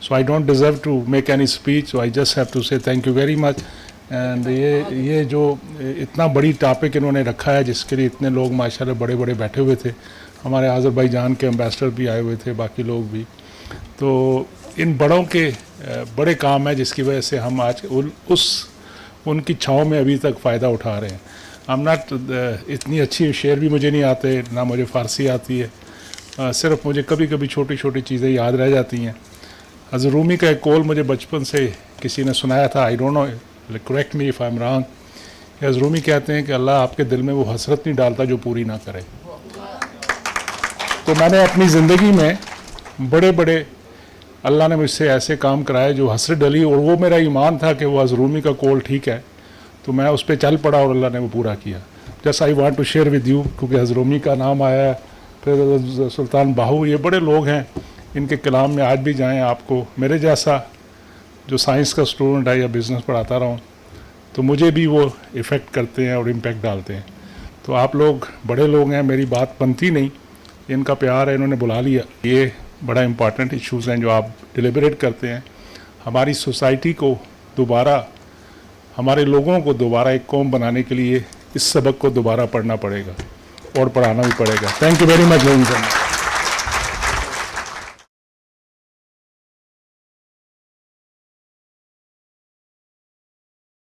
So I don't deserve to make any speech, so I just have to say thank you very much. And ये जो इतना बड़ी topic इन्होंने रखा है जिसके लिए इतने लोग माशाल्लाह बड़े बड़े बैठे हुए थे, हमारे आज़रबाईजान के एम्बेसडर भी आए हुए थे, बाकी लोग भी, तो इन बड़ों के बड़े काम है जिसकी वजह से हम आज उनकी छाँव में अभी तक फ़ायदा उठा रहे हैं। आई एम नॉट इतनी अच्छी शेर भी मुझे नहीं आते, ना मुझे फ़ारसी आती है, सिर्फ मुझे कभी कभी छोटी छोटी चीज़ें याद रह जाती हैं। हज़रत रूमी का एक कौल मुझे बचपन से किसी ने सुनाया था, I don't know, correct me if I am wrong. हज़रत रूमी कहते हैं कि अल्लाह आपके दिल में वो हसरत नहीं डालता जो पूरी ना करे। तो मैंने अपनी ज़िंदगी में बड़े बड़े अल्लाह ने मुझसे ऐसे काम कराए जो हसरत डली, और वो मेरा ईमान था कि वो हज़रत रूमी का कौल ठीक है, तो मैं उस पर चल पड़ा और अल्लाह ने वो पूरा किया। Just I want to share with you, क्योंकि हज़रत रूमी का नाम आया है, फिर सुल्तान बाहू, ये बड़े लोग हैं, इनके कलाम में आज भी जाएं आपको, मेरे जैसा जो साइंस का स्टूडेंट है या बिज़नेस पढ़ाता रहा हूँ, तो मुझे भी वो इफ़ेक्ट करते हैं और इम्पेक्ट डालते हैं। तो आप लोग बड़े लोग हैं, मेरी बात बनती नहीं, इनका प्यार है, इन्होंने बुला लिया। ये बड़ा इम्पॉर्टेंट इश्यूज़ हैं जो आप डिलिबरेट करते हैं। हमारी सोसाइटी को दोबारा, हमारे लोगों को दोबारा एक कौम बनाने के लिए इस सबक को दोबारा पढ़ना पड़ेगा और पढ़ाना भी पड़ेगा। Thank you very much.